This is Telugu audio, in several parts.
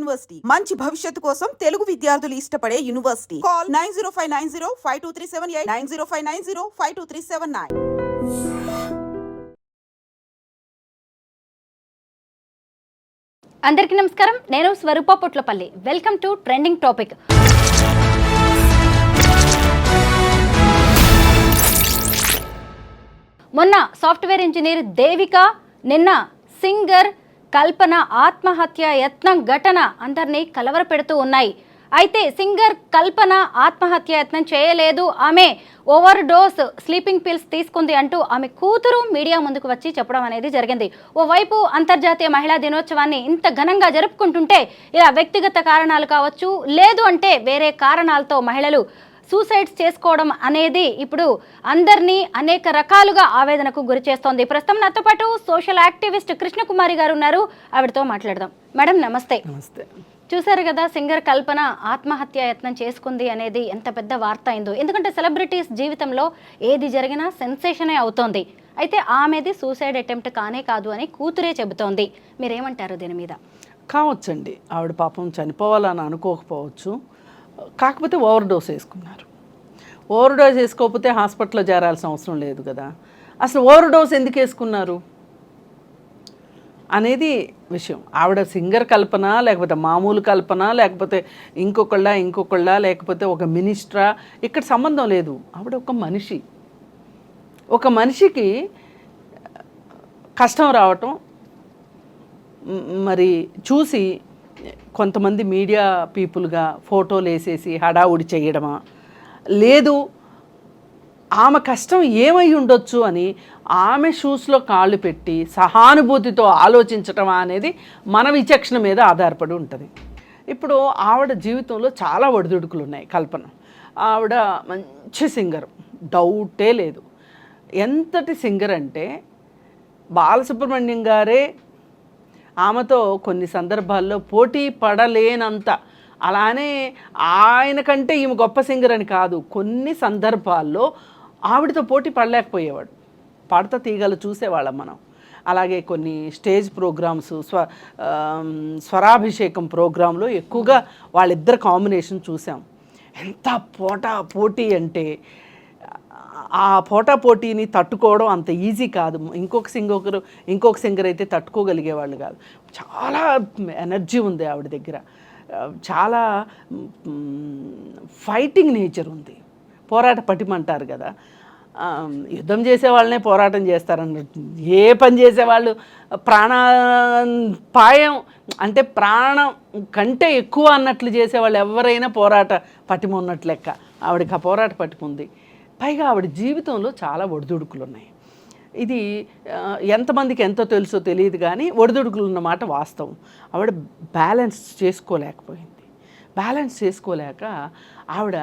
యూనివర్సిటీ మంచి భవిష్యత్తు కోసం తెలుగు విద్యార్థులు ఇష్టపడే యూనివర్సిటీ. కాల్ 9059052378 9059052379. అందరికీ నమస్కారం. నేను Swaroopa Potlapalli. Welcome to trending topic. మొన్న సాఫ్ట్వేర్ ఇంజనీర్ దేవిక, నిన్న సింగర్ కల్పన ఆత్మహత్య యత్నం ఘటన అందరినీ కలవరపెడుతూ ఉన్నాయి. అయితే సింగర్ కల్పన ఆత్మహత్య యత్నం చేయలేదు, ఆమె ఓవర్ డోస్ స్లీపింగ్ పిల్స్ తీసుకుంది అంటూ ఆమె కూతురు మీడియా ముందుకు వచ్చి చెప్పడం అనేది జరిగింది. ఓవైపు అంతర్జాతీయ మహిళా దినోత్సవాన్ని ఇంత ఘనంగా జరుపుకుంటుంటే ఇలా వ్యక్తిగత కారణాలు కావచ్చు, లేదు అంటే వేరే కారణాలతో మహిళలు సూసైడ్స్ చేసుకోవడం అనేది ఇప్పుడు అందరినీ అనేక రకాలుగా ఆవేదనకు గురి చేస్తోంది. ప్రస్తుతం నాతో పాటు సోషల్ యాక్టివిస్ట్ కృష్ణకుమారి గారు ఉన్నారు, ఆవిడతో మాట్లాడదాం. మేడం నమస్తే. నమస్తే. చూసారు కదా, సింగర్ కల్పన ఆత్మహత్య యత్నం చేసుకుంది అనేది ఎంత పెద్ద వార్త అయిందో. ఎందుకంటే సెలబ్రిటీస్ జీవితంలో ఏది జరిగినా సెన్సేషనే అవుతోంది. అయితే ఆమెది సూసైడ్ అటెంప్ట్ కానే కాదు అని కూతురే చెబుతోంది. మీరేమంటారు దీని మీద? కావచ్చండి, ఆవిడ పాపం చనిపోవాలని అనుకోకపోవచ్చు, కాకపోతే ఓవర్ డోస్ వేసుకున్నారు. ఓవర్ డోస్ వేసుకోకపోతే హాస్పిటల్లో చేరాల్సిన అవసరం లేదు కదా. అసలు ఓవర్ డోస్ ఎందుకు వేసుకున్నారు అనేది విషయం. ఆవిడ సింగర్ కల్పన, లేకపోతే మామూలు కల్పన, లేకపోతే ఇంకొకళ్ళ లేకపోతే ఒక మినిస్టరా, ఇక్కడ సంబంధం లేదు. ఆవిడ ఒక మనిషి. ఒక మనిషికి కష్టం రావటం మరి చూసి కొంతమంది మీడియా పీపుల్గా ఫోటోలు వేసేసి హడావుడి చేయడమా, లేదు ఆమె కష్టం ఏమై ఉండొచ్చు అని ఆమె షూస్లో కాళ్ళు పెట్టి సహానుభూతితో ఆలోచించటమా అనేది మన విచక్షణ మీద ఆధారపడి ఉంటుంది. ఇప్పుడు ఆవిడ జీవితంలో చాలా ఒడిదుడుకులు ఉన్నాయి. కల్పన ఆవిడ మంచి సింగర్, డౌటే లేదు. ఎంతటి సింగర్ అంటే బాలసుబ్రహ్మణ్యం గారే ఆమెతో కొన్ని సందర్భాల్లో పోటీ పడలేనంత, అలానే ఆయన కంటే ఈమె గొప్ప సింగర్ అని కాదు, కొన్ని సందర్భాల్లో ఆవిడతో పోటీ పడలేకపోయేవాడు. పాడతా తీగలు చూసేవాళ్ళం మనం. అలాగే కొన్ని స్టేజ్ ప్రోగ్రామ్స్, స్వరాభిషేకం ప్రోగ్రాంలో ఎక్కువగా వాళ్ళిద్దరు కాంబినేషన్ చూసాం. ఎంత పోటీ అంటే ఆ పోటీని తట్టుకోవడం అంత ఈజీ కాదు. ఇంకొక సింగర్ అయితే తట్టుకోగలిగేవాళ్ళు కాదు. చాలా ఎనర్జీ ఉంది ఆవిడ దగ్గర, చాలా ఫైటింగ్ నేచర్ ఉంది. పోరాట పటిమంటారు కదా, యుద్ధం చేసేవాళ్ళనే పోరాటం చేస్తారన్నట్టు. ఏ పని చేసేవాళ్ళు ప్రాణాపాయం అంటే ప్రాణం కంటే ఎక్కువ అన్నట్లు చేసేవాళ్ళు ఎవరైనా పోరాట పటిమ ఉన్నట్లు లెక్క. ఆవిడకి ఆ పోరాట పటిమ ఉంది. పైగా ఆవిడ జీవితంలో చాలా ఒడిదుడుకులు ఉన్నాయి. ఇది ఎంతమందికి ఎంతో తెలుసో తెలియదు కానీ ఒడిదుడుకులు ఉన్నమాట వాస్తవం. ఆవిడ బ్యాలెన్స్ చేసుకోలేక ఆవిడ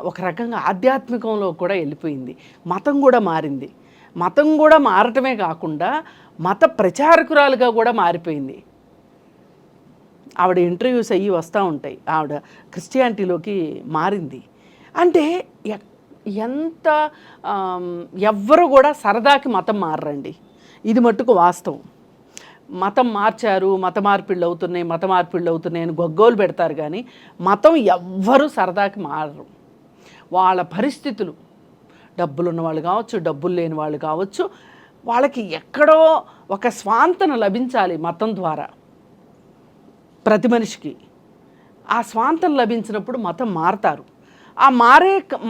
ఒక రకంగా ఆధ్యాత్మికంలో కూడా వెళ్ళిపోయింది. మతం కూడా మారింది. మతం కూడా మారటమే కాకుండా మత ప్రచారకురాలుగా కూడా మారిపోయింది. ఆవిడ ఇంటర్వ్యూస్ అయ్యి వస్తూ ఉంటాయి. ఆవిడ క్రిస్టియానిటీలోకి మారింది. అంటే ఎంత ఎవ్వరు కూడా సరదాకి మతం మారరండి, ఇది మట్టుకు వాస్తవం. మతం మార్చారు, మత మార్పిళ్ళు అవుతున్నాయి అని గొగ్గోలు పెడతారు కానీ మతం ఎవ్వరూ సరదాకి మారరు. వాళ్ళ పరిస్థితులు, డబ్బులున్న వాళ్ళు కావచ్చు, డబ్బులు లేని వాళ్ళు కావచ్చు, వాళ్ళకి ఎక్కడో ఒక స్వాంతన లభించాలి మతం ద్వారా ప్రతి మనిషికి. ఆ స్వాంతన లభించినప్పుడు మతం మారతారు. ఆ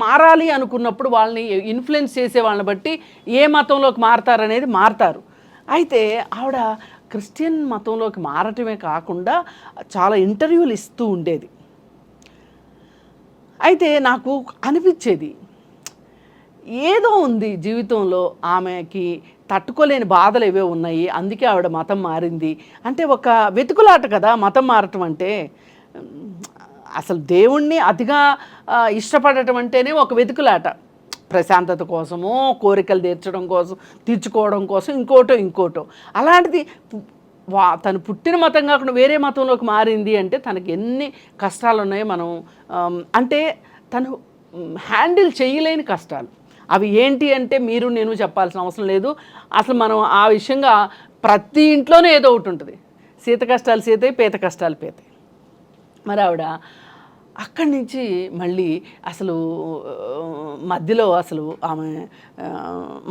మారాలి అనుకున్నప్పుడు వాళ్ళని ఇన్ఫ్లుయెన్స్ చేసే వాళ్ళని బట్టి ఏ మతంలోకి మారతారనేది మారతారు. అయితే ఆవిడ క్రిస్టియన్ మతంలోకి మారటమే కాకుండా చాలా ఇంటర్వ్యూలు ఇస్తూ ఉండేది. అయితే నాకు అనిపించేది ఏదో ఉంది జీవితంలో, ఆమెకి తట్టుకోలేని బాధలు ఏవో ఉన్నాయి, అందుకే ఆవిడ మతం మారింది అంటే ఒక వెతుకులాట కదా మతం మారటం అంటే. అసలు దేవుణ్ణి అతిగా ఇష్టపడటం అంటేనే ఒక వెతుకులాట. ప్రశాంతత కోసమో, కోరికలు తీర్చుకోవడం కోసం ఇంకోటో. అలాంటిది తను పుట్టిన మతం కాకుండా వేరే మతంలోకి మారింది అంటే తనకి ఎన్ని కష్టాలు ఉన్నాయో మనం అంటే తను హ్యాండిల్ చేయలేని కష్టాలు అవి ఏంటి అంటే మీరు నేను చెప్పాల్సిన అవసరం లేదు. అసలు మనం ఆ విషయంగా ప్రతి ఇంట్లోనే ఏదో ఒకటి ఉంటుంది. సీత కష్టాలు సీతయి, పీత కష్టాలు పీతయి. మరి ఆవిడ అక్కడి నుంచి మళ్ళీ అసలు మధ్యలో అసలు ఆమె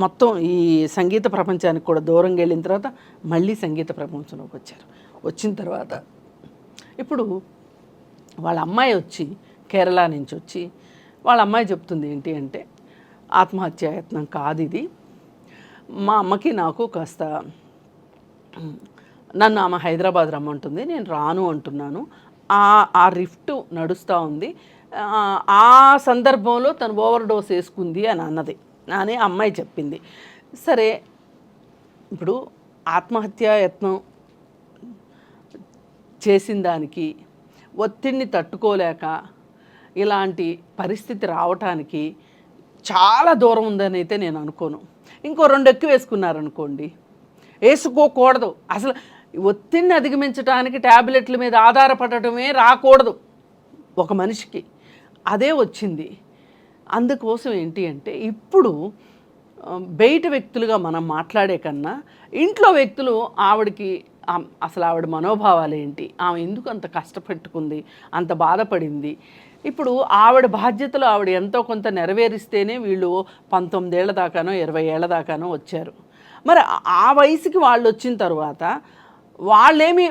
మొత్తం ఈ సంగీత ప్రపంచానికి కూడా దూరంగా వెళ్ళిన తర్వాత మళ్ళీ సంగీత ప్రపంచంలోకి వచ్చారు. వచ్చిన తర్వాత ఇప్పుడు వాళ్ళ అమ్మాయి వచ్చి కేరళ నుంచి వచ్చి వాళ్ళ అమ్మాయి చెప్తుంది ఏంటి అంటే, ఆత్మహత్యాయత్నం కాదు ఇది, మా అమ్మకి నాకు కాస్త నన్ను ఆమె హైదరాబాద్ రమ్మంటుంది, నేను రాను అంటున్నాను, ఆ రిఫ్ట్ నడుస్తూ ఉంది, ఆ సందర్భంలో తను ఓవర్ డోస్ వేసుకుంది అని అన్నది అని అమ్మాయి చెప్పింది. సరే, ఇప్పుడు ఆత్మహత్యాయత్నం చేసిన దానికి ఒత్తిడిని తట్టుకోలేక ఇలాంటి పరిస్థితి రావటానికి చాలా దూరం ఉందని అయితే నేను అనుకోను. ఇంకో 2 ఎక్కువ వేసుకున్నారనుకోండి, వేసుకోకూడదు అసలు. ఒత్తిడిని అధిగమించడానికి ట్యాబ్లెట్ల మీద ఆధారపడటమే రాకూడదు ఒక మనిషికి, అదే వచ్చింది. అందుకోసం ఏంటి అంటే, ఇప్పుడు బయట వ్యక్తులుగా మనం మాట్లాడే కన్నా ఇంట్లో వ్యక్తులు ఆవిడకి అసలు ఆవిడ మనోభావాలు ఏంటి, ఆమె ఎందుకు అంత కష్టపెట్టుకుంది, అంత బాధపడింది, ఇప్పుడు ఆవిడ బాధ్యతలు ఆవిడ ఎంతో కొంత నెరవేరిస్తేనే వీళ్ళు 19 ఏళ్ల దాకానో 20 ఏళ్ల దాకానో వచ్చారు. మరి ఆ వయసుకి వాళ్ళు వచ్చిన తర్వాత వాళ్ళేమి,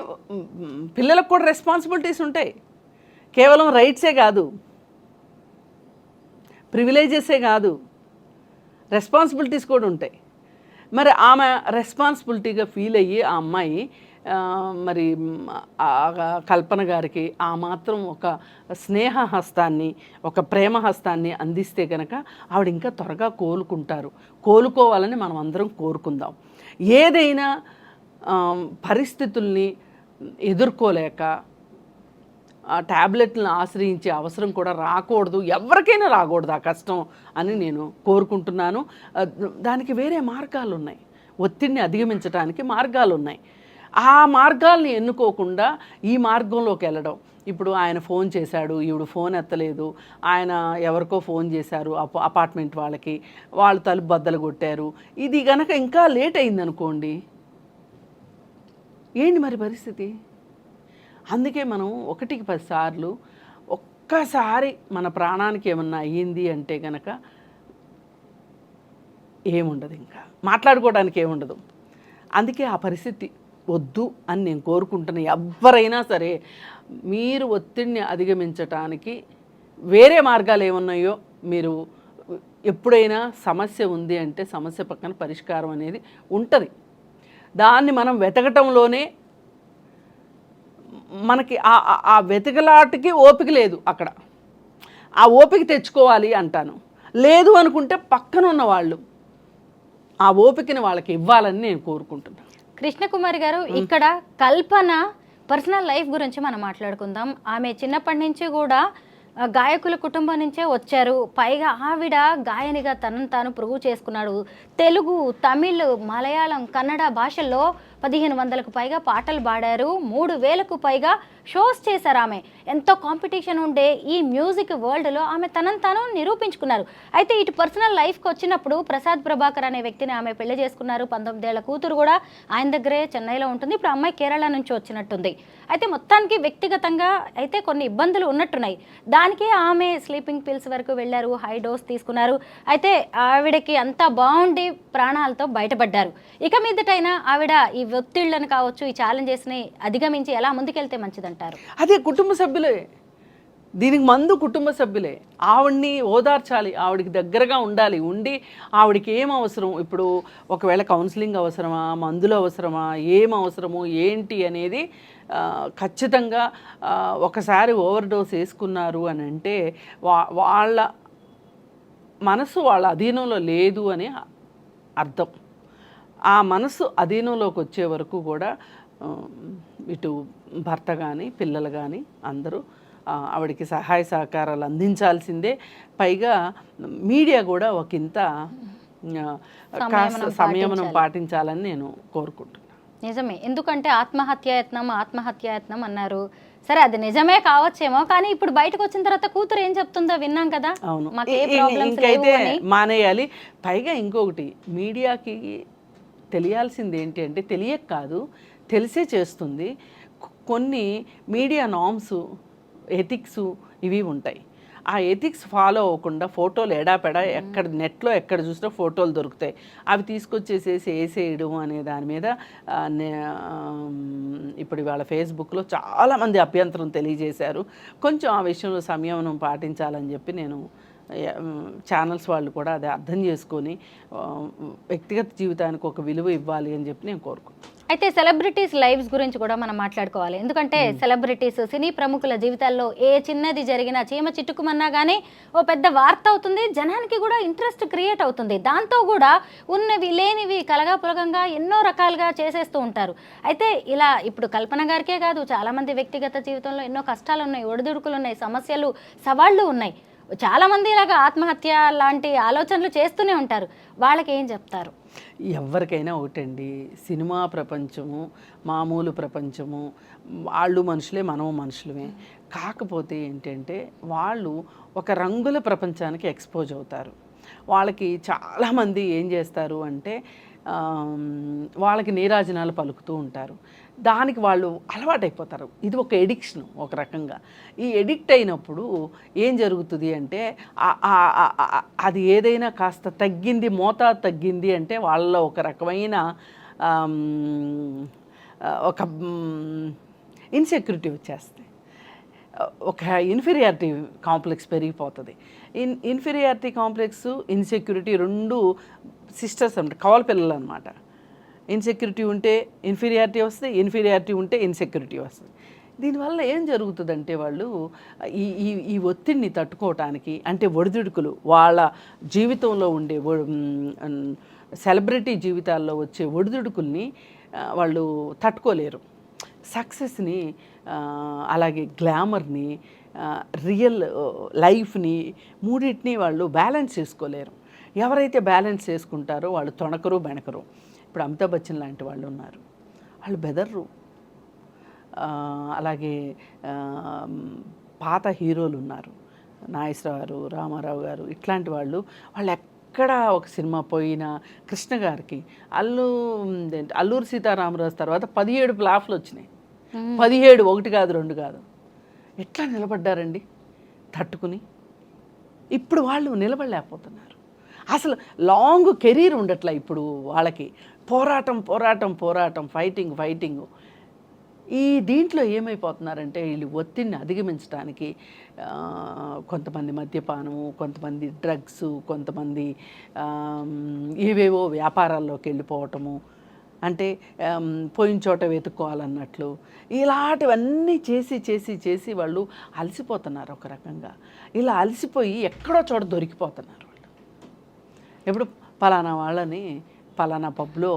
పిల్లలకు కూడా రెస్పాన్సిబిలిటీస్ ఉంటాయి, కేవలం రైట్సే కాదు, ప్రివిలేజెసే కాదు, రెస్పాన్సిబిలిటీస్ కూడా ఉంటాయి. మరి ఆమె రెస్పాన్సిబిలిటీగా ఫీల్ అయ్యి ఆ అమ్మాయి మరి కల్పన గారికి ఆ మాత్రం ఒక స్నేహ హస్తాన్ని, ఒక ప్రేమ హస్తాన్ని అందిస్తే కనుక ఆవిడ ఇంకా త్వరగా కోలుకోవాలని మనం అందరం కోరుకుందాం. ఏదైనా పరిస్థితుల్ని ఎదుర్కోలేక ఆ ట్యాబ్లెట్లను ఆశ్రయించే అవసరం కూడా రాకూడదు, ఎవరికైనా రాకూడదు ఆ కష్టం అని నేను కోరుకుంటున్నాను. దానికి వేరే మార్గాలు ఉన్నాయి, ఒత్తిడిని అధిగమించడానికి మార్గాలు ఉన్నాయి. ఆ మార్గాల్ని ఎన్నుకోకుండా ఈ మార్గంలోకి వెళ్ళడం. ఇప్పుడు ఆయన ఫోన్ చేశాడు, ఈవిడ ఫోన్ ఎత్తలేదు, ఆయన ఎవరికో ఫోన్ చేశారు అపార్ట్మెంట్ వాళ్ళకి, వాళ్ళు తలుపు బద్దలు కొట్టారు, ఇది గనక ఇంకా లేట్ అయిందనుకోండి, ఏంటి మరి పరిస్థితి? అందుకే మనం 1కి 10 సార్లు ఒక్కసారి మన ప్రాణానికి ఏమన్నా అయ్యింది అంటే కనుక ఏముండదు, ఇంకా మాట్లాడుకోవడానికి ఏముండదు. అందుకే ఆ పరిస్థితి వద్దు అని నేను కోరుకుంటున్నా. ఎవరైనా సరే మీరు ఒత్తిడిని అధిగమించటానికి వేరే మార్గాలు ఏమున్నాయో, మీరు ఎప్పుడైనా సమస్య ఉంది అంటే సమస్య పక్కన పరిష్కారం అనేది ఉంటుంది. దాన్ని మనం వెతకటంలోనే మనకి ఆ వెతకలాటికి ఓపిక లేదు. అక్కడ ఆ ఓపిక తెచ్చుకోవాలి అంటాను. లేదు అనుకుంటే పక్కన ఉన్న వాళ్ళు ఆ ఓపికని వాళ్ళకి ఇవ్వాలని నేను కోరుకుంటున్నాను. కృష్ణకుమారి గారు, ఇక్కడ కల్పన పర్సనల్ లైఫ్ గురించి మనం మాట్లాడుకుందాం. ఆమె చిన్నప్పటి నుంచి కూడా గాయకుల కుటుంబం నుంచే వచ్చారు. పైగా ఆవిడ గాయనిగా తనను తాను ప్రూవ్ చేసుకున్నాడు. తెలుగు, తమిళ్, మలయాళం, కన్నడ భాషల్లో 1500కు పైగా పాటలు పాడారు. 3000కు పైగా షోస్ చేశారు. ఆమె ఎంతో కాంపిటీషన్ ఉండే ఈ మ్యూజిక్ వరల్డ్లో ఆమె తనను తాను నిరూపించుకున్నారు. అయితే ఇటు పర్సనల్ లైఫ్కి వచ్చినప్పుడు ప్రసాద్ ప్రభాకర్ అనే వ్యక్తిని ఆమె పెళ్లి చేసుకున్నారు. 19 ఏళ్ల కూతురు కూడా ఆయన దగ్గరే చెన్నైలో ఉంటుంది. ఇప్పుడు అమ్మాయి కేరళ నుంచి వచ్చినట్టుంది. అయితే మొత్తానికి వ్యక్తిగతంగా అయితే కొన్ని ఇబ్బందులు ఉన్నట్టున్నాయి. దానికి ఆమె స్లీపింగ్ పిల్స్ వరకు వెళ్ళారు, హై డోస్ తీసుకున్నారు. అయితే ఆవిడకి అంతా బాగుండి ప్రాణాలతో బయటపడ్డారు. ఇక మీదటైనా ఆవిడ ఈ ఒత్తిళ్లను కావచ్చు, ఈ ఛాలెంజెస్ని అధిగమించి ఎలా ముందుకెళ్తే మంచిదంటారు? అదే కుటుంబ సభ్యులే, దీనికి మందు కుటుంబ సభ్యులే. ఆవిడ్ని ఓదార్చాలి, ఆవిడికి దగ్గరగా ఉండాలి, ఉండి ఆవిడికి ఏం అవసరం, ఇప్పుడు ఒకవేళ కౌన్సిలింగ్ అవసరమా, మందులు అవసరమా, ఏం అవసరము ఏంటి అనేది ఖచ్చితంగా ఒకసారి ఓవర్ డోస్ వేసుకున్నారు అని అంటే వాళ్ళ మనసు వాళ్ళ అధీనంలో లేదు అని అర్థం. ఆ మనసు అధీనంలోకి వచ్చే వరకు కూడా ఇటు భర్త కానీ పిల్లలు కానీ అందరూ ఆవిడకి సహాయ సహకారాలు అందించాల్సిందే. పైగా మీడియా కూడా ఒకంత సంయమనం పాటించాలని నేను కోరుకుంటున్నాను. నిజమే, ఎందుకంటే ఆత్మహత్యాయత్నం అన్నారు. సరే, అది నిజమే కావచ్చేమో, కానీ ఇప్పుడు బయటకు వచ్చిన తర్వాత కూతురు ఏం చెప్తుందో విన్నాం కదా. అవును, ఇంకైతే మానేయాలి. పైగా ఇంకొకటి, మీడియాకి తెలియాల్సింది ఏంటి అంటే, తెలియక కాదు తెలిసే చేస్తుంది. కొన్ని మీడియా నామ్స్ ఎథిక్స్ ఇవి ఉంటాయి. ఆ ఎథిక్స్ ఫాలో అవ్వకుండా ఫోటోలు ఎడాపెడా ఎక్కడ నెట్లో ఎక్కడ చూసినా ఫోటోలు దొరుకుతాయి, అవి తీసుకొచ్చేసేసి వేసేయడం అనే దాని మీద ఇప్పుడు ఇవాళ ఫేస్బుక్లో చాలామంది అభ్యంతరం తెలియజేశారు. కొంచెం ఆ విషయంలో సంయమనం పాటించాలని చెప్పి నేను ఛానల్స్ వాళ్ళు కూడా అది అర్థం చేసుకొని వ్యక్తిగత జీవితానికి ఒక విలువ ఇవ్వాలి అని చెప్పి నేను కోరుకుంటున్నాను. అయితే సెలబ్రిటీస్ లైవ్స్ గురించి కూడా మనం మాట్లాడుకోవాలి. ఎందుకంటే సెలబ్రిటీస్, సినీ ప్రముఖుల జీవితాల్లో ఏ చిన్నది జరిగినా, చీమ చిట్టుకుమన్నా కానీ ఓ పెద్ద వార్త అవుతుంది, జనానికి కూడా ఇంట్రెస్ట్ క్రియేట్ అవుతుంది. దాంతో కూడా ఉన్నవి లేనివి కలగాపులగంగా ఎన్నో రకాలుగా చేసేస్తూ ఉంటారు. అయితే ఇలా ఇప్పుడు కల్పన గారికే కాదు, చాలామంది వ్యక్తిగత జీవితంలో ఎన్నో కష్టాలు ఉన్నాయి, ఒడిదుడుకులు ఉన్నాయి, సమస్యలు, సవాళ్ళు ఉన్నాయి. చాలామంది ఇలాగ ఆత్మహత్య లాంటి ఆలోచనలు చేస్తూనే ఉంటారు. వాళ్ళకి ఏం చెప్తారు? ఎవరికైనా ఒకటండి, సినిమా ప్రపంచము మామూలు ప్రపంచము, వాళ్ళు మనుషులే, మనము మనుషులమే. కాకపోతే ఏంటంటే వాళ్ళు ఒక రంగుల ప్రపంచానికి ఎక్స్పోజ్ అవుతారు. వాళ్ళకి చాలామంది ఏం చేస్తారు అంటే వాళ్ళకి నీరాజనాలు పలుకుతూ ఉంటారు. దానికి వాళ్ళు అలవాటైపోతారు. ఇది ఒక ఎడిక్షన్ ఒక రకంగా. ఈ ఎడిక్ట్ అయినప్పుడు ఏం జరుగుతుంది అంటే అది ఏదైనా కాస్త తగ్గింది, మోతాదు తగ్గింది అంటే వాళ్ళలో ఒక రకమైన ఒక ఇన్సెక్యూరిటీ వచ్చేస్తుంది, ఒక ఇన్ఫీరియారిటీ కాంప్లెక్స్ పెరిగిపోతుంది. ఇన్ఫీరియారిటీ కాంప్లెక్స్, ఇన్సెక్యూరిటీ రెండు సిస్టర్స్ అన్నమాట, కవల పిల్లలు అనమాట. ఇన్సెక్యూరిటీ ఉంటే ఇన్ఫీరియారిటీ వస్తుంది, ఇన్ఫీరియారిటీ ఉంటే ఇన్సెక్యూరిటీ వస్తుంది. దీనివల్ల ఏం జరుగుతుందంటే వాళ్ళు ఈ ఒత్తిడిని తట్టుకోవటానికి, అంటే ఒడిదుడుకులు, వాళ్ళ జీవితంలో ఉండే సెలబ్రిటీ జీవితాల్లో వచ్చే ఒడిదుడుకుల్ని వాళ్ళు తట్టుకోలేరు. సక్సెస్ని, అలాగే గ్లామర్ని, రియల్ లైఫ్ని, మూడింటిని వాళ్ళు బ్యాలెన్స్ చేసుకోలేరు. ఎవరైతే బ్యాలెన్స్ చేసుకుంటారో వాళ్ళు తొణకరు బెణకరు. ఇప్పుడు అమితాబ్ బచ్చన్ లాంటి వాళ్ళు ఉన్నారు, వాళ్ళు బెదర్రు. అలాగే పాత హీరోలు ఉన్నారు, నాగేశ్వరరావు గారు, రామారావు గారు, ఇట్లాంటి వాళ్ళు ఎక్కడ ఒక సినిమా పోయినా, కృష్ణ గారికి అల్లూరి సీతారామరాజు తర్వాత 17 ఫ్లాప్లు వచ్చినాయి. 17, 1 కాదు 2 కాదు. ఎట్లా నిలబడ్డారండి తట్టుకుని? ఇప్పుడు వాళ్ళు నిలబడలేకపోతున్నారు. అసలు లాంగ్ కెరీర్ ఉండట్లా ఇప్పుడు వాళ్ళకి. పోరాటం పోరాటం పోరాటం, ఫైటింగ్ ఫైటింగ్. ఈ దీంట్లో ఏమైపోతున్నారంటే వీళ్ళు ఒత్తిడిని అధిగమించడానికి కొంతమంది మద్యపానము, కొంతమంది డ్రగ్స్, కొంతమంది ఏవేవో వ్యాపారాల్లోకి వెళ్ళిపోవటము, అంటే పోయిన చోట వెతుక్కోవాలన్నట్లు, ఇలాంటివన్నీ చేసి చేసి చేసి వాళ్ళు అలసిపోతున్నారు ఒక రకంగా. ఇలా అలసిపోయి ఎక్కడో చోట దొరికిపోతున్నారు వాళ్ళు. ఇప్పుడు పలానా వాళ్ళని పలానా పబ్లో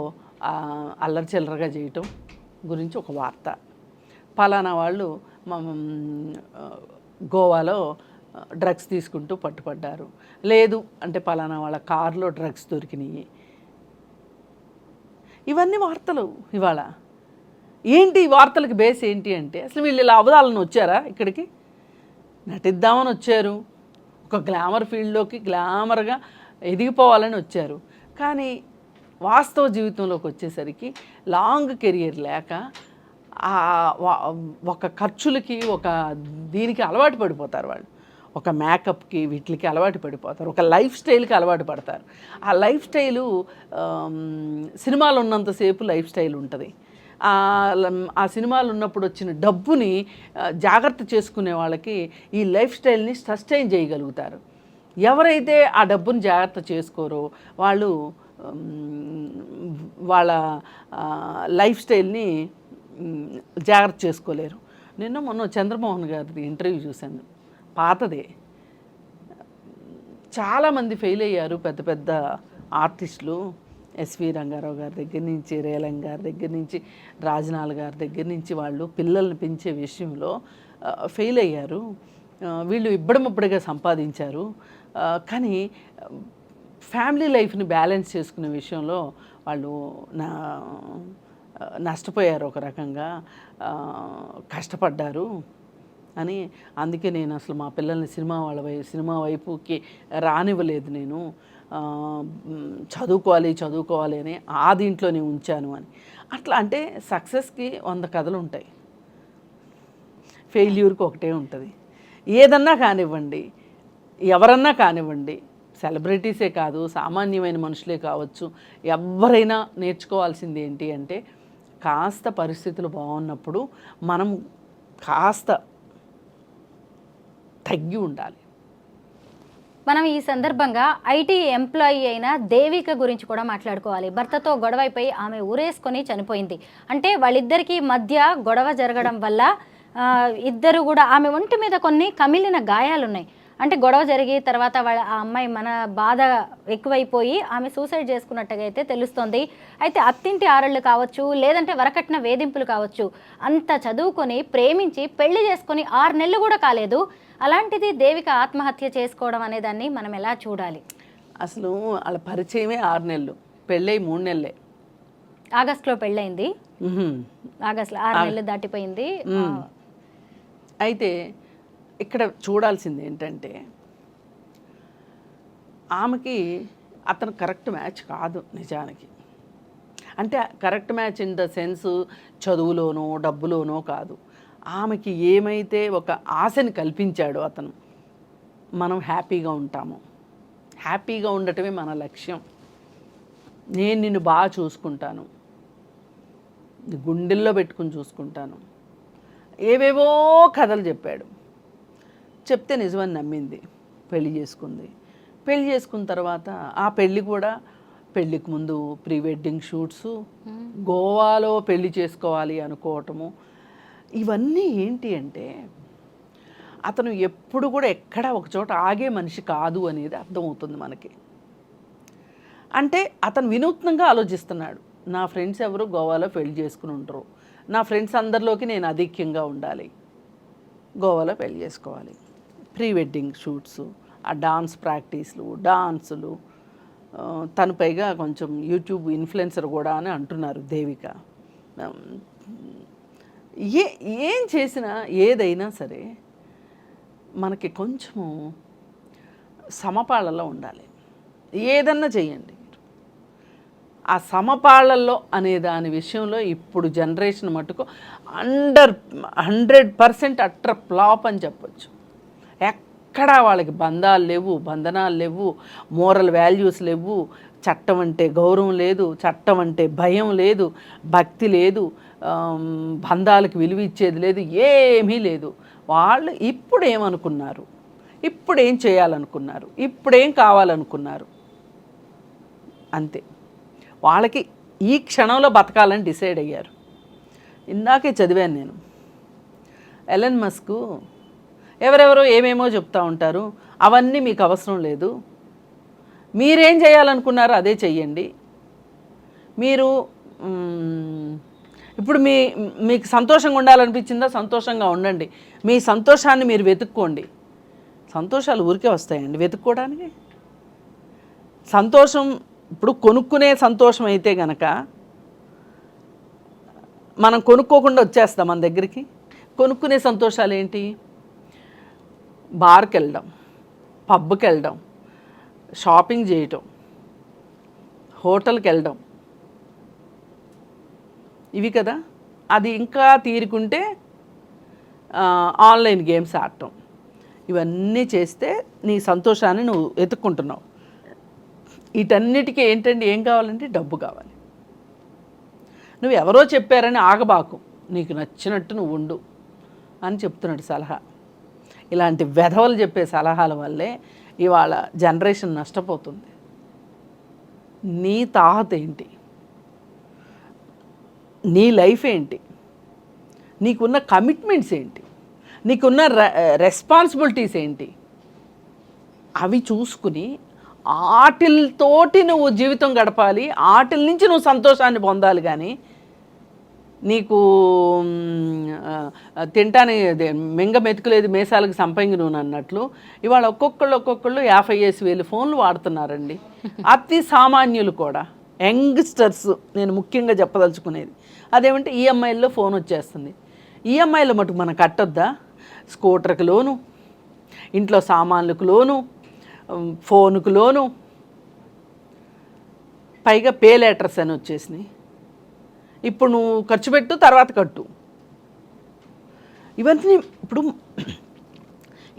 అల్లరి చిల్లరగా చేయటం గురించి ఒక వార్త, పలానా వాళ్ళు గోవాలో డ్రగ్స్ తీసుకుంటూ పట్టుపడ్డారు, లేదు అంటే పలానా వాళ్ళ కారులో డ్రగ్స్ దొరికినాయి. ఇవన్నీ వార్తలు ఇవాళ. ఏంటి ఈ వార్తలకు బేస్ ఏంటి అంటే, అసలు వీళ్ళు ఇలా అవదాలను వచ్చారా ఇక్కడికి? నటిద్దామని వచ్చారు, ఒక గ్లామర్ ఫీల్డ్లోకి గ్లామర్గా ఎదిగిపోవాలని వచ్చారు. కానీ వాస్తవ జీవితంలోకి వచ్చేసరికి లాంగ్ కెరియర్ లేక ఒక ఖర్చులకి, ఒక దీనికి అలవాటు పడిపోతారు వాళ్ళు. ఒక మేకప్కి వీటికి అలవాటు పడిపోతారు, ఒక లైఫ్ స్టైల్కి అలవాటు పడతారు. ఆ లైఫ్ స్టైలు సినిమాలు ఉన్నంతసేపు లైఫ్ స్టైల్ ఉంటుంది. ఆ సినిమాలు ఉన్నప్పుడు వచ్చిన డబ్బుని జాగ్రత్త చేసుకునే వాళ్ళకి ఈ లైఫ్ స్టైల్ని సస్టైన్ చేయగలుగుతారు. ఎవరైతే ఆ డబ్బుని జాగ్రత్త చేసుకోరో వాళ్ళు వాళ్ళ లైఫ్ స్టైల్ని జాగ్రత్త చేసుకోలేరు. మొన్న చంద్రమోహన్ గారి ఇంటర్వ్యూ చూశాను, పాతదే. చాలామంది ఫెయిల్ అయ్యారు, పెద్ద పెద్ద ఆర్టిస్టులు. ఎస్వి రంగారావు గారి దగ్గర నుంచి, రేలం గారి దగ్గర నుంచి, రాజనాల్ గారి దగ్గర నుంచి వాళ్ళు పిల్లల్ని పెంచే విషయంలో ఫెయిల్ అయ్యారు. వీళ్ళు ఇబ్బడముబ్బడిగా సంపాదించారు, కానీ ఫ్యామిలీ లైఫ్ని బ్యాలెన్స్ చేసుకునే విషయంలో వాళ్ళు నష్టపోయారు, ఒక రకంగా కష్టపడ్డారు అని. అందుకే నేను అసలు మా పిల్లల్ని సినిమా వైపుకి రానివ్వలేదు. నేను చదువుకోవాలి అని ఆ దీంట్లోనే ఉంచాను అని. అట్లా అంటే సక్సెస్కి 100 కథలు ఉంటాయి, ఫెయిల్యూర్కి ఒకటే ఉంటుంది. ఏదన్నా కానివ్వండి, ఎవరన్నా కానివ్వండి, సెలబ్రిటీసే కాదు, సామాన్యమైన మనుషులే కావచ్చు, ఎవరైనా నేర్చుకోవాల్సింది ఏంటి అంటే కాస్త పరిస్థితులు బాగున్నప్పుడు మనం కాస్త తగ్గి ఉండాలి. మనం ఈ సందర్భంగా ఐటీ ఎంప్లాయీ అయిన దేవిక గురించి కూడా మాట్లాడుకోవాలి. భర్తతో గొడవైపోయి ఆమె ఊరేసుకొని చనిపోయింది. అంటే వాళ్ళిద్దరికీ మధ్య గొడవ జరగడం వల్ల ఇద్దరు కూడా ఆమె ఒంటి మీద కొన్ని కమిలిన గాయాలున్నాయి. అంటే గొడవ జరిగి తర్వాత ఆ అమ్మాయి మన బాధ ఎక్కువైపోయి ఆమె సూసైడ్ చేసుకున్నట్టుగా అయితే తెలుస్తోంది. అయితే అత్తింటి ఆరళ్ళు కావచ్చు, లేదంటే వరకట్న వేధింపులు కావచ్చు, అంత చదువుకొని ప్రేమించి పెళ్లి చేసుకొని 6 నెలలు కూడా కాలేదు. అలాంటిది దేవిక ఆత్మహత్య చేసుకోవడం అనే దాన్ని మనం ఎలా చూడాలి? అసలు వాళ్ళ పరిచయమే 6 నెలలు, పెళ్ళై 3 నెలలే. ఆగస్టులో పెళ్ళయింది, ఆగస్టులో 6 నెలలు దాటిపోయింది. అయితే ఇక్కడ చూడాల్సింది ఏంటంటే ఆమెకి అతను కరెక్ట్ మ్యాచ్ కాదు నిజానికి. అంటే correct match in the sense చదువులోనో డబ్బులోనో కాదు. ఆమెకి ఏమైతే ఒక ఆశని కల్పించాడో అతను, మనం హ్యాపీగా ఉంటాము, హ్యాపీగా ఉండటమే మన లక్ష్యం, నేను నిన్ను బాగా చూసుకుంటాను, గుండెల్లో పెట్టుకుని చూసుకుంటాను, ఏవేవో కథలు చెప్పాడు. చెప్తే నిజమని నమ్మింది, పెళ్లి చేసుకుంది. పెళ్లి చేసుకున్న తర్వాత ఆ పెళ్ళి కూడా పెళ్ళికి ముందు ప్రీ వెడ్డింగ్ షూట్స్, గోవాలో పెళ్లి చేసుకోవాలి అనుకోవటము, ఇవన్నీ ఏంటి అంటే అతను ఎప్పుడు కూడా ఎక్కడ ఒకచోట ఆగే మనిషి కాదు అనేది అర్థమవుతుంది మనకి. అంటే అతను వినూత్నంగా ఆలోచిస్తున్నాడు. నా ఫ్రెండ్స్ ఎవరు గోవాలో పెళ్లి చేసుకుని ఉంటారు, నా ఫ్రెండ్స్ అందరిలోకి నేను అధిక్యంగా ఉండాలి, గోవాలో పెళ్లి చేసుకోవాలి, ప్రీ వెడ్డింగ్ షూట్స్, ఆ డాన్స్ ప్రాక్టీస్లు, డాన్సులు, తను పైగా కొంచెం యూట్యూబ్ ఇన్ఫ్లుయెన్సర్ కూడా అని అంటున్నారు దేవిక. ఏం చేసినా ఏదైనా సరే మనకి కొంచెము సమపాళ్ళలో ఉండాలి. ఏదన్నా చేయండి, ఆ సమపాళ్ళల్లో అనే దాని విషయంలో ఇప్పుడు జనరేషన్ మటుకు 100% అట్టర్ ఫ్లాప్ అని చెప్పొచ్చు. ఎక్కడా వాళ్ళకి బంధాలు లేవు, బంధనాలు లేవు, మోరల్ వాల్యూస్ లేవు, చట్టం అంటే గౌరవం లేదు, చట్టం అంటే భయం లేదు, భక్తి లేదు, బంధాలకు విలువ ఇచ్చేది లేదు, ఏమీ లేదు. వాళ్ళు ఇప్పుడు ఏమనుకున్నారు, ఇప్పుడు ఏం చేయాలనుకున్నారు, ఇప్పుడేం కావాలనుకున్నారు, అంతే. వాళ్ళకి ఈ క్షణంలో బతకాలని డిసైడ్ అయ్యారు. ఇందాకే చదివాను నేను, ఎలన్ మస్క్ ఎవరెవరో ఏమేమో చెప్తూ ఉంటారు, అవన్నీ మీకు అవసరం లేదు, మీరేం చేయాలనుకున్నారో అదే చెయ్యండి. మీరు ఇప్పుడు మీకు సంతోషంగా ఉండాలనిపించిందా, సంతోషంగా ఉండండి, మీ సంతోషాన్ని మీరు వెతుక్కోండి. సంతోషాలు ఊరికే వస్తాయండి వెతుక్కోవడానికి? సంతోషం ఇప్పుడు కొనుక్కునే సంతోషం అయితే గనక మనం కొనుక్కోకుండా వచ్చేస్తాం మన దగ్గరికి. కొనుక్కునే సంతోషాలు ఏంటి? బార్కి వెళ్ళడం, పబ్కి వెళ్ళడం, షాపింగ్ చేయటం, హోటల్కి వెళ్ళడం, ఇవి కదా. అది ఇంకా తీరుకుంటే ఆన్లైన్ గేమ్స్ ఆడటం, ఇవన్నీ చేస్తే నీ సంతోషాన్ని నువ్వు వెతుక్కుంటున్నావు. వీటన్నిటికీ ఏంటండి ఏం కావాలంటే డబ్బు కావాలి. నువ్వు ఎవరో చెప్పారని ఆగబాకు, నీకు నచ్చినట్టు నువ్వు ఉండు అని చెప్తున్నాడు సలహా. ఇలాంటి వెధవలు చెప్పే సలహాల వల్లే ఇవాళ జనరేషన్ నష్టపోతుంది. నీ తాహత ఏంటి, నీ లైఫ్ ఏంటి, నీకున్న కమిట్మెంట్స్ ఏంటి, నీకున్న రెస్పాన్సిబిలిటీస్ ఏంటి, అవి చూసుకుని ఆటిల్తోటి నువ్వు జీవితం గడపాలి, ఆటిల నుంచి నువ్వు సంతోషాన్ని పొందాలి. కానీ నీకు తింటానికి మింగ మెతుకులేదు మేసాలకు సంపంగి నూనె అన్నట్లు ఇవాళ ఒక్కొక్కళ్ళు 50,000 ఫోన్లు వాడుతున్నారండి. అతి సామాన్యులు కూడా, యంగ్స్టర్స్ నేను ముఖ్యంగా చెప్పదలుచుకునేది అదేమంటే ఈఎంఐల్లో ఫోన్ వచ్చేస్తుంది. ఈఎంఐలో మటుకు మనం కట్టొద్దా? స్కూటర్కి లోను, ఇంట్లో సామాన్లకు లోను, ఫోన్కు లోను, పైగా పే లెటర్స్ అని వచ్చేసినాయి. ఇప్పుడు నువ్వు ఖర్చు పెట్టు, తర్వాత కట్టు. ఇవన్నీ ఇప్పుడు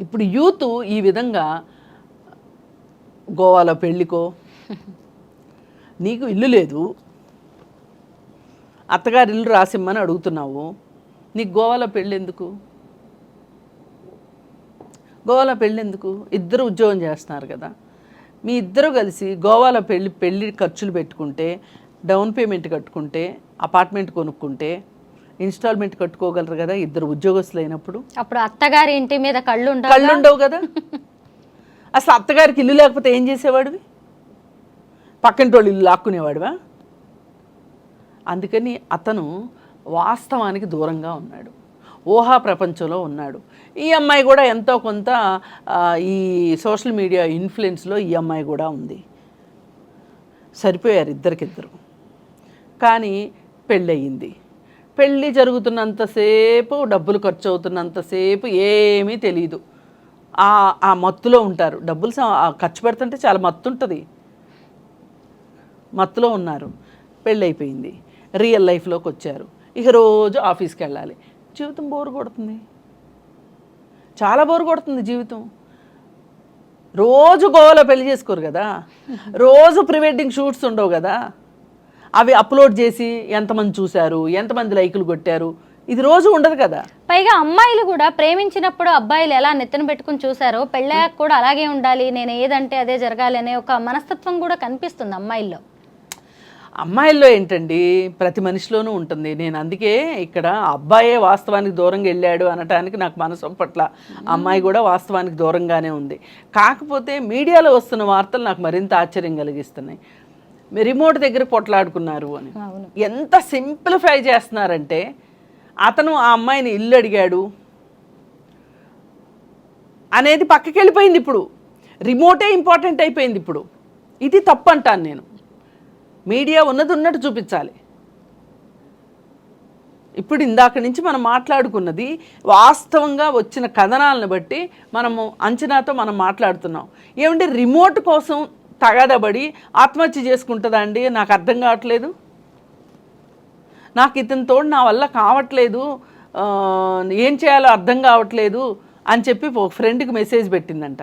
ఇప్పుడు యూత్ ఈ విధంగా గోవాలో పెళ్ళికో, నీకు ఇల్లు లేదు, అత్తగారి ఇల్లు రాసిమ్మని అడుగుతున్నావు, నీకు గోవాలో పెళ్ళి ఎందుకు? గోవాలో పెళ్ళి ఎందుకు? ఇద్దరు ఉద్యోగం చేస్తున్నారు కదా, మీ ఇద్దరు కలిసి గోవాలో పెళ్ళి ఖర్చులు పెట్టుకుంటే, డౌన్ పేమెంట్ కట్టుకుంటే, అపార్ట్మెంట్ కొనుక్కుంటే ఇన్స్టాల్మెంట్ కట్టుకోగలరు కదా ఇద్దరు ఉద్యోగస్తులు అయినప్పుడు. అప్పుడు అత్తగారి ఇంటి మీద కళ్ళు ఉండవు కదా. అసలు అత్తగారికి ఇల్లు లేకపోతే ఏం చేసేవాడివి? పక్కింటి వాళ్ళు ఇల్లు లాక్కునేవాడివా? అందుకని అతను వాస్తవానికి దూరంగా ఉన్నాడు, ఊహా ప్రపంచంలో ఉన్నాడు. ఈ అమ్మాయి కూడా ఎంతో కొంత ఈ సోషల్ మీడియా ఇన్ఫ్లుయెన్స్లో ఈ అమ్మాయి కూడా ఉంది. సరిపోయారు ఇద్దరికిద్దరు. కానీ పెళ్ళయింది. పెళ్ళి జరుగుతున్నంతసేపు, డబ్బులు ఖర్చు అవుతున్నంతసేపు ఏమీ తెలియదు. ఆ మత్తులో ఉంటారు. డబ్బులు ఖర్చు పెడుతుంటే చాలా మత్తు ఉంటుంది, మత్తులో ఉన్నారు. పెళ్ళైపోయింది, రియల్ లైఫ్లోకి వచ్చారు. ఇక రోజు ఆఫీస్కి వెళ్ళాలి. జీవితం బోరు కొడుతుంది, చాలా బోరు కొడుతుంది జీవితం. రోజు గోవాలో పెళ్లి చేసుకోరు కదా, రోజు ప్రీ వెడ్డింగ్ షూట్స్ ఉండవు కదా, అవి అప్లోడ్ చేసి ఎంతమంది చూశారు, ఎంతమంది లైకులు కొట్టారు, ఇది రోజు ఉండదు కదా. పైగా అమ్మాయిలు కూడా ప్రేమించినప్పుడు అబ్బాయిలు ఎలా నెత్తన పెట్టుకుని చూసారో పెళ్ళాక కూడా అలాగే ఉండాలి, నేను ఏదంటే అదే జరగాలి అనే ఒక మనస్తత్వం కూడా కనిపిస్తుంది అమ్మాయిల్లో. అమ్మాయిల్లో ఏంటండి, ప్రతి మనిషిలోనూ ఉంటుంది. నేను అందుకే ఇక్కడ అబ్బాయే వాస్తవానికి దూరంగా వెళ్ళాడు అనటానికి నాకు మనసు పట్ల, అమ్మాయి కూడా వాస్తవానికి దూరంగానే ఉంది. కాకపోతే మీడియాలో వస్తున్న వార్తలు నాకు మరింత ఆశ్చర్యం కలిగిస్తున్నాయి. రిమోట్ దగ్గర పొట్లాడుకున్నారు అని ఎంత సింప్లిఫై చేస్తున్నారంటే, అతను ఆ అమ్మాయిని ఇల్లు అడిగాడు అనేది పక్కకి వెళ్ళిపోయింది. ఇప్పుడు రిమోటే ఇంపార్టెంట్ అయిపోయింది. ఇప్పుడు ఇది తప్పు అంటాను నేను. మీడియా ఉన్నది ఉన్నట్టు చూపించాలి. ఇప్పుడు ఇందాక నుంచి మనం మాట్లాడుకున్నది వాస్తవంగా వచ్చిన కథనాలను బట్టి మనము అంచనాతో మనం మాట్లాడుతున్నాం. ఏమంటే రిమోట్ కోసం తగదబడి ఆత్మహత్య చేసుకుంటుందా అండి? నాకు అర్థం కావట్లేదు. నాకు ఇతని తోడు నా వల్ల కావట్లేదు, ఏం చేయాలో అర్థం కావట్లేదు అని చెప్పి ఒక ఫ్రెండ్కి మెసేజ్ పెట్టిందంట.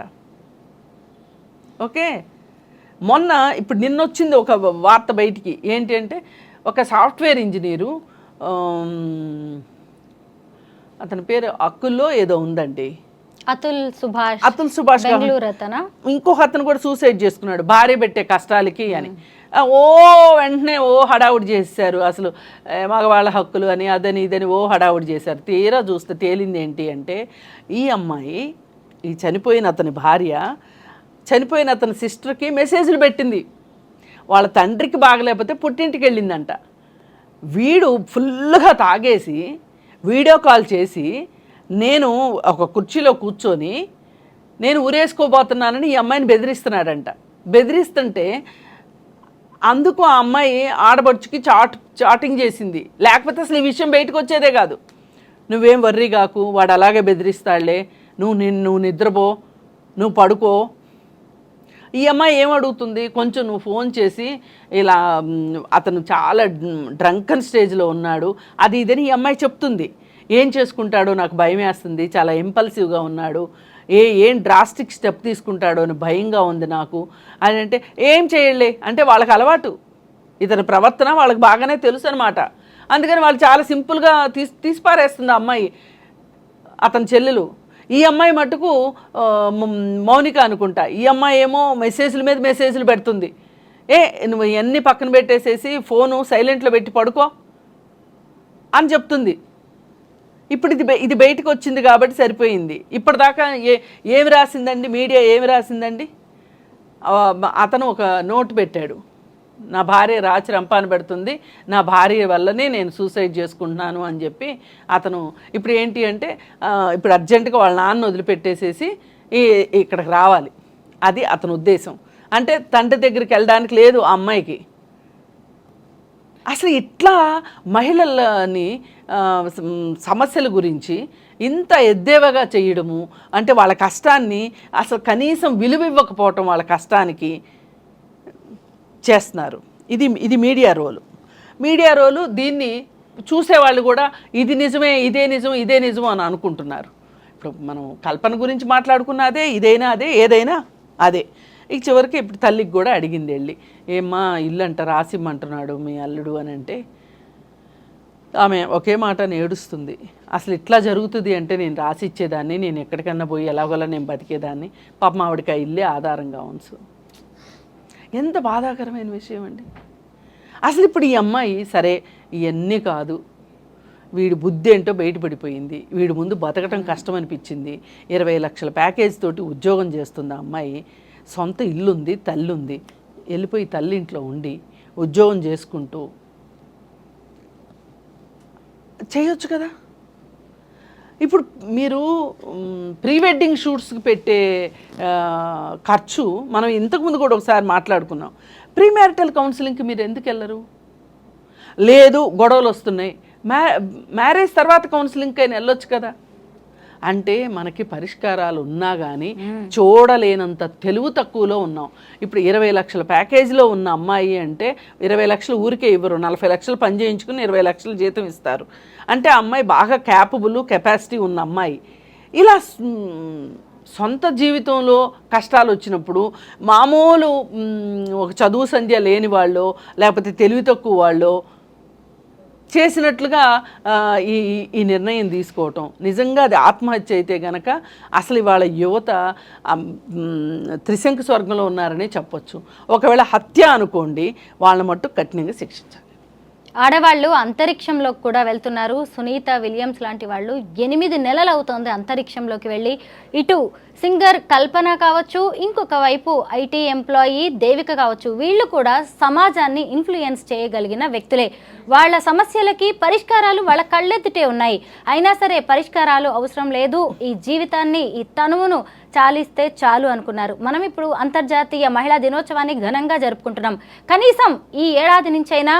ఓకే, మొన్న ఇప్పుడు నిన్నొచ్చింది ఒక వార్త బయటికి. ఏంటి అంటే, ఒక సాఫ్ట్వేర్ ఇంజనీరు, అతని పేరు అక్కుల్లో ఏదో ఉందండి, అతుల్ సుభాష్ ఇంకొక అతను కూడా సూసైడ్ చేసుకున్నాడు భార్య పెట్టే కష్టాలకి అని. వెంటనే హడావుడి చేశారు. అసలు మగవాళ్ళ హక్కులు అని అదని ఇదని హడావుడి చేశారు. తీరా చూస్తే తేలింది ఏంటి అంటే, ఈ అమ్మాయి, ఈ చనిపోయిన అతని భార్య చనిపోయిన అతని సిస్టర్కి మెసేజ్లు పెట్టింది. వాళ్ళ తండ్రికి బాగలేకపోతే పుట్టింటికి వెళ్ళిందంట. వీడు ఫుల్గా తాగేసి వీడియో కాల్ చేసి, నేను ఒక కుర్చీలో కూర్చొని నేను ఊరేసుకోబోతున్నానని ఈ అమ్మాయిని బెదిరిస్తున్నాడంట. బెదిరిస్తుంటే అందుకు ఆ అమ్మాయి ఆడబడుచుకి చాటింగ్ చేసింది. లేకపోతే అసలు ఈ విషయం బయటకు వచ్చేదే కాదు. నువ్వేం వర్రీ కాకు, వాడు అలాగే బెదిరిస్తాడులే, నువ్వు నిద్రపో, నువ్వు పడుకో. ఈ అమ్మాయి ఏమడుగుతుంది, కొంచెం నువ్వు ఫోన్ చేసి ఇలా అతను చాలా డ్రంకన్ స్టేజ్లో ఉన్నాడు అది ఇదని ఈ అమ్మాయి చెప్తుంది. ఏం చేసుకుంటాడో నాకు భయం వేస్తుంది, చాలా ఇంపల్సివ్గా ఉన్నాడు, ఏం డ్రాస్టిక్ స్టెప్ తీసుకుంటాడో అని భయంగా ఉంది నాకు అని. అంటే ఏం చేయలే అంటే వాళ్ళకి అలవాటు, ఇతని ప్రవర్తన వాళ్ళకి బాగానే తెలుసు అనమాట. అందుకని వాళ్ళు చాలా సింపుల్గా తీసిపారేస్తుంది ఆ అమ్మాయి, అతని చెల్లెలు. ఈ అమ్మాయి మటుకు మౌనిక అనుకుంటా, ఈ అమ్మాయి ఏమో మెసేజ్ల మీద మెసేజ్లు పెడుతుంది. నువ్వు ఇవన్నీ పక్కన పెట్టేసేసి ఫోను సైలెంట్లో పెట్టి పడుకో అని చెప్తుంది. ఇప్పుడు ఇది బయటకు వచ్చింది కాబట్టి సరిపోయింది. ఇప్పటిదాకా ఏమి రాసిందండి మీడియా, ఏమి రాసిందండి? అతను ఒక నోట్ పెట్టాడు, నా భార్య రాచి రంపాన పెడుతుంది, నా భార్య వల్లనే నేను సూసైడ్ చేసుకుంటున్నాను అని చెప్పి అతను. ఇప్పుడు ఏంటి అంటే, ఇప్పుడు అర్జెంటుగా వాళ్ళ నాన్న వదిలిపెట్టేసేసి ఇక్కడికి రావాలి, అది అతని ఉద్దేశం. అంటే తండ్రి దగ్గరికి వెళ్ళడానికి లేదు ఆ అమ్మాయికి. అసలు ఇట్లా మహిళలని సమస్యల గురించి ఇంత ఎద్దేవగా చేయడము అంటే, వాళ్ళ కష్టాన్ని అసలు కనీసం విలువ ఇవ్వకపోవటం వాళ్ళ కష్టానికి చేస్తున్నారు. ఇది మీడియా రోలు. దీన్ని చూసేవాళ్ళు కూడా ఇది నిజమే, ఇదే నిజం అని అనుకుంటున్నారు. ఇప్పుడు మనం కల్పన గురించి మాట్లాడుకున్న అదే, ఇదైనా అదే, ఏదైనా అదే. ఇక చివరికి ఇప్పుడు తల్లికి కూడా అడిగింది వెళ్ళి, ఏమ్మా ఇల్లు అంట రాసిమ్మంటున్నాడు మీ అల్లుడు అని అంటే ఆమె ఒకే మాట ఏడుస్తుంది. అసలు ఇట్లా జరుగుతుంది అంటే నేను రాసి ఇచ్చేదాన్ని, నేను ఎక్కడికన్నా పోయి ఎలాగోలా నేను బతికేదాన్ని, పాపం ఆవిడకి ఆ ఇల్లే ఆధారంగా ఉంచు. ఎంత బాధాకరమైన విషయం అండి. అసలు ఇప్పుడు ఈ అమ్మాయి సరే ఇవన్నీ కాదు, వీడి బుద్ధి ఏంటో బయటపడిపోయింది, వీడి ముందు బతకటం కష్టం అనిపించింది, 20 లక్షల ప్యాకేజ్ తోటి ఉద్యోగం చేస్తుంది ఆ అమ్మాయి, సొంత ఇల్లుంది, తల్లి ఉంది, వెళ్ళిపోయి తల్లి ఇంట్లో ఉండి ఉద్యోగం చేసుకుంటూ చేయొచ్చు కదా. ఇప్పుడు మీరు ప్రీ వెడ్డింగ్ షూట్స్కి పెట్టే ఖర్చు మనం ఇంతకుముందు కూడా ఒకసారి మాట్లాడుకున్నాం. ప్రీ మ్యారిటల్ కౌన్సిలింగ్కి మీరు ఎందుకు వెళ్ళరు? లేదు గొడవలు వస్తున్నాయి, మ్యారేజ్ తర్వాత కౌన్సిలింగ్కి అయినా వెళ్ళొచ్చు కదా. అంటే మనకి పరిష్కారాలు ఉన్నా కానీ చూడలేనంత తెలుగు తక్కువలో ఉన్నాం. ఇప్పుడు 20 లక్షల ప్యాకేజీలో ఉన్న అమ్మాయి అంటే 20 లక్షలు ఊరికే ఇవ్వరు, 40 లక్షలు పని చేయించుకుని 20 లక్షలు జీతం ఇస్తారు. అంటే ఆ అమ్మాయి బాగా క్యాపబుల్, కెపాసిటీ ఉన్న అమ్మాయి. ఇలా సొంత జీవితంలో కష్టాలు వచ్చినప్పుడు మామూలు ఒక చదువు సంధ్య లేని వాళ్ళు లేకపోతే తెలివి తక్కువ వాళ్ళు చేసినట్లుగా ఈ నిర్ణయం తీసుకోవటం నిజంగా అది ఆత్మహత్య అయితే గనక అసలు ఇవాళ యువత త్రిశంకు స్వర్గంలో ఉన్నారని చెప్పొచ్చు. ఒకవేళ హత్య అనుకోండి, వాళ్ళ మట్టు కఠినంగా శిక్షించాలి. ఆడవాళ్ళు అంతరిక్షంలోకి కూడా వెళ్తున్నారు. సునీత విలియమ్స్ లాంటి వాళ్ళు 8 నెలలు అవుతోంది అంతరిక్షంలోకి వెళ్ళి. ఇటు సింగర్ కల్పన కావచ్చు, ఇంకొక వైపు ఐటీ ఎంప్లాయీ దేవిక కావచ్చు, వీళ్ళు కూడా సమాజాన్ని ఇన్ఫ్లుయెన్స్ చేయగలిగిన వ్యక్తులే. వాళ్ళ సమస్యలకి పరిష్కారాలు వాళ్ళ కళ్ళెత్తిటే ఉన్నాయి. అయినా సరే పరిష్కారాలు అవసరం లేదు, ఈ జీవితాన్ని ఈ తనువును చాలిస్తే చాలు అనుకున్నారు. మనం ఇప్పుడు అంతర్జాతీయ మహిళా దినోత్సవాన్ని ఘనంగా జరుపుకుంటున్నాం. కనీసం ఈ ఏడాది నుంచైనా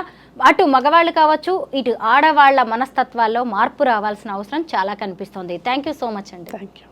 అటు మగవాళ్ళు కావచ్చు, ఇటు ఆడవాళ్ల మనస్తత్వాల్లో మార్పు రావాల్సిన అవసరం చాలా కనిపిస్తుంది. థ్యాంక్ యూ సో మచ్ అండి. Thank you.